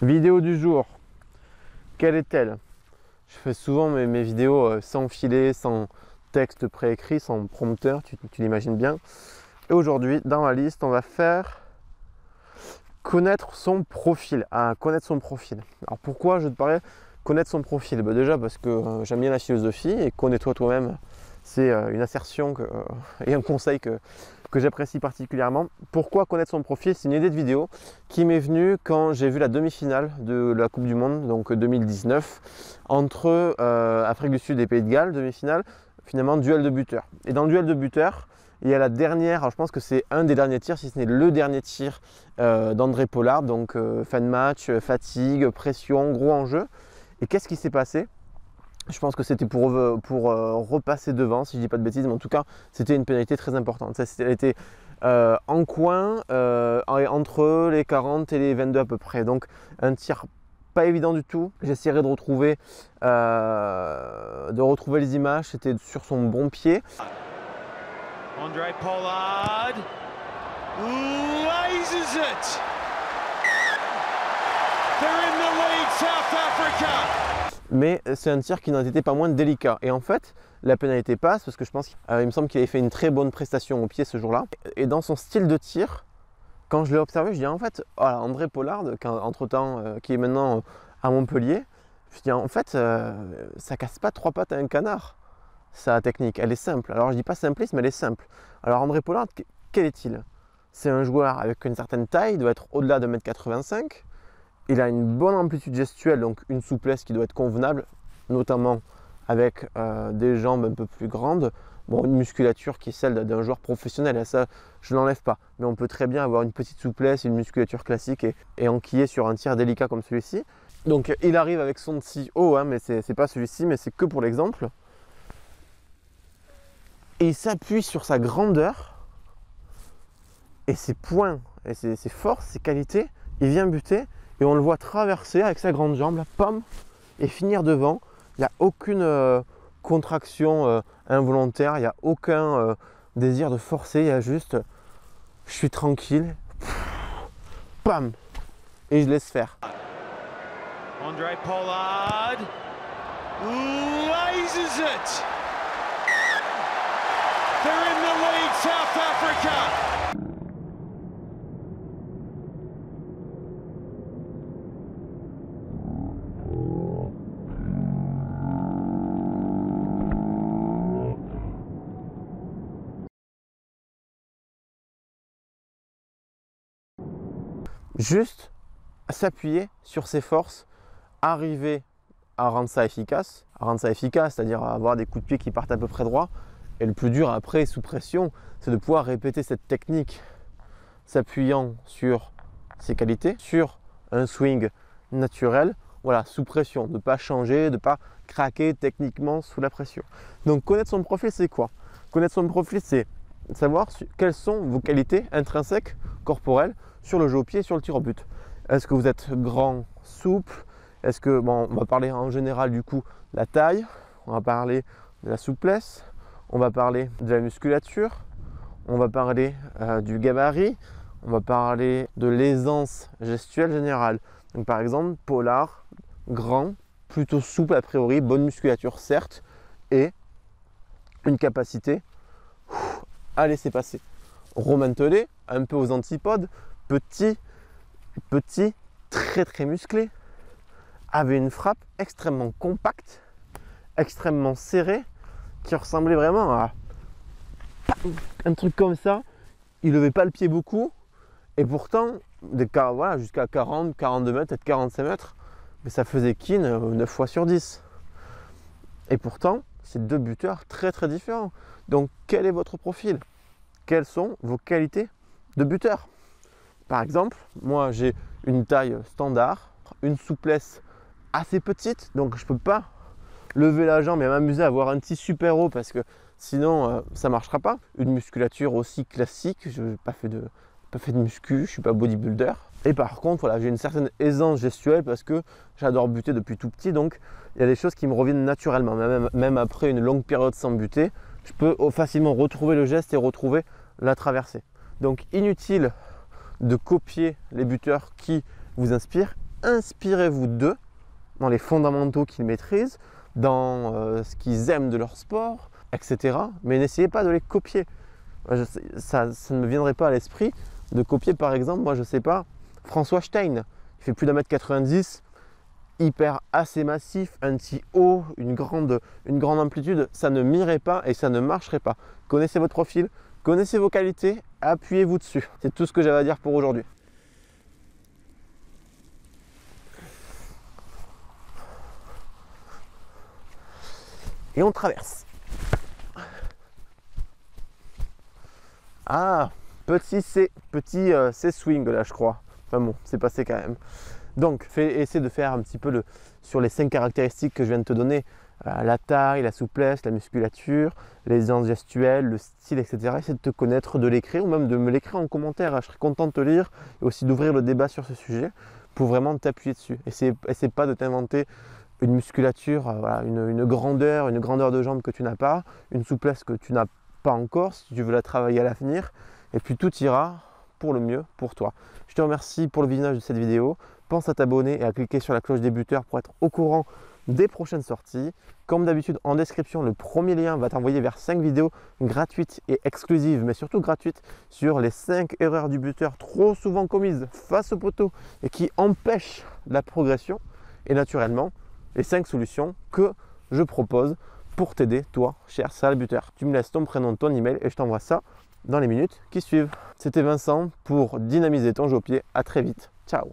Vidéo du jour, quelle est-elle? Je fais souvent mes vidéos sans filet, sans texte préécrit, sans prompteur, tu l'imagines bien. Et aujourd'hui, dans ma liste, on va faire connaître son profil. Connaître son profil. Alors pourquoi je te parlais connaître son profil? Déjà parce que j'aime bien la philosophie et connais-toi toi-même, c'est une assertion et un conseil que j'apprécie particulièrement. Pourquoi connaître son profil? C'est une idée de vidéo qui m'est venue quand j'ai vu la demi-finale de la Coupe du Monde, donc 2019, entre Afrique du Sud et Pays de Galles, demi-finale, finalement duel de buteurs. Et dans le duel de buteurs, il y a la dernière, alors je pense que c'est un des derniers tirs, si ce n'est le dernier tir d'André Pollard, donc fin de match, fatigue, pression, gros enjeu. Et qu'est-ce qui s'est passé? Je pense que c'était pour repasser devant, si je ne dis pas de bêtises, mais en tout cas, c'était une pénalité très importante. Elle était en coin, entre les 40 et les 22 à peu près. Donc, un tir pas évident du tout. J'essaierai de retrouver les images. C'était sur son bon pied. André Pollard lasers it. They're in the lead, South Africa. Mais c'est un tir qui n'en était pas moins délicat. Et en fait, la pénalité passe parce que je pense qu'il me semble qu'il avait fait une très bonne prestation au pied ce jour-là. Et dans son style de tir, quand je l'ai observé, je dis en fait, voilà, André Pollard, qui est maintenant à Montpellier, je dis en fait, ça casse pas trois pattes à un canard. Sa technique, elle est simple. Alors je dis pas simpliste, mais elle est simple. Alors André Pollard, quel est-il? C'est un joueur avec une certaine taille, il doit être au-delà de 1,85 m. Il a une bonne amplitude gestuelle, donc une souplesse qui doit être convenable, notamment avec des jambes un peu plus grandes. Bon, une musculature qui est celle d'un joueur professionnel, et ça, je ne l'enlève pas. Mais on peut très bien avoir une petite souplesse, une musculature classique et enquiller sur un tir délicat comme celui-ci. Donc il arrive avec son petit haut, hein, mais c'est pas celui-ci, mais c'est que pour l'exemple. Et il s'appuie sur sa grandeur et ses points, et ses forces, ses qualités. Il vient buter et on le voit traverser avec sa grande jambe, là, pam, et finir devant. Il n'y a aucune contraction involontaire, il n'y a aucun désir de forcer, il y a juste, je suis tranquille, pam, et je laisse faire. André Pollard lasers it. They're in the lead, South Africa. Juste s'appuyer sur ses forces, arriver à rendre ça efficace, c'est-à-dire avoir des coups de pied qui partent à peu près droit. Et le plus dur après, sous pression, c'est de pouvoir répéter cette technique s'appuyant sur ses qualités, sur un swing naturel, voilà, sous pression, de ne pas changer, de ne pas craquer techniquement sous la pression. Donc connaître son profil, c'est quoi? Connaître son profil, c'est savoir quelles sont vos qualités intrinsèques, corporelles, sur le jeu au pied et sur le tir au but. Est-ce que vous êtes grand, souple? Est-ce que, bon, on va parler en général du coup de la taille, on va parler de la souplesse, on va parler de la musculature, on va parler du gabarit, on va parler de l'aisance gestuelle générale. Donc par exemple, Pollard, grand, plutôt souple a priori, bonne musculature certes, et une capacité à laisser passer. Romain Tellet, un peu aux antipodes, petit, très musclé, avait une frappe extrêmement compacte, extrêmement serrée, qui ressemblait vraiment à un truc comme ça. Il levait pas le pied beaucoup et pourtant voilà, jusqu'à 40, 42 mètres, peut-être 45 mètres, mais ça faisait kin 9 fois sur 10. Et pourtant, c'est deux buteurs très différents. Donc quel est votre profil? Quelles sont vos qualités de buteur? Par exemple, moi j'ai une taille standard, une souplesse assez petite, donc je peux pas lever la jambe et m'amuser à avoir un petit super haut parce que sinon ça ne marchera pas. Une musculature aussi classique, je n'ai pas fait de muscu, je ne suis pas bodybuilder. Et par contre, voilà, j'ai une certaine aisance gestuelle parce que j'adore buter depuis tout petit, donc il y a des choses qui me reviennent naturellement. Même après une longue période sans buter, je peux facilement retrouver le geste et retrouver la traversée. Donc inutile de copier les buteurs qui vous inspirent, inspirez-vous d'eux, dans les fondamentaux qu'ils maîtrisent, dans ce qu'ils aiment de leur sport, etc. Mais n'essayez pas de les copier. Ça ne me viendrait pas à l'esprit de copier par exemple, moi je sais pas, François Stein. Il fait plus d'1m90, hyper assez massif, un petit haut, une grande amplitude. Ça ne m'irait pas et ça ne marcherait pas. Connaissez votre profil, connaissez vos qualités, appuyez-vous dessus. C'est tout ce que j'avais à dire pour aujourd'hui. Et on traverse. Ah, petit C swing là je crois. Enfin bon, c'est passé quand même. Donc, essaie de faire un petit peu sur les 5 caractéristiques que je viens de te donner. La taille, la souplesse, la musculature, l'aisance gestuelle, le style, etc. Essaie de te connaître, de l'écrire ou même de me l'écrire en commentaire. Je serais content de te lire et aussi d'ouvrir le débat sur ce sujet pour vraiment t'appuyer dessus. Essaie pas de t'inventer une musculature, voilà, une grandeur de jambes que tu n'as pas, une souplesse que tu n'as pas encore si tu veux la travailler à l'avenir. Et puis tout ira pour le mieux pour toi. Je te remercie pour le visionnage de cette vidéo. Pense à t'abonner et à cliquer sur la cloche débuteur pour être au courant des prochaines sorties. Comme d'habitude, en description, le premier lien va t'envoyer vers 5 vidéos gratuites et exclusives, mais surtout gratuites, sur les 5 erreurs du buteur trop souvent commises face au poteau et qui empêchent la progression. Et naturellement, les 5 solutions que je propose pour t'aider, toi, cher sale buteur. Tu me laisses ton prénom, ton email et je t'envoie ça dans les minutes qui suivent. C'était Vincent pour dynamiser ton jeu au pied. À très vite. Ciao.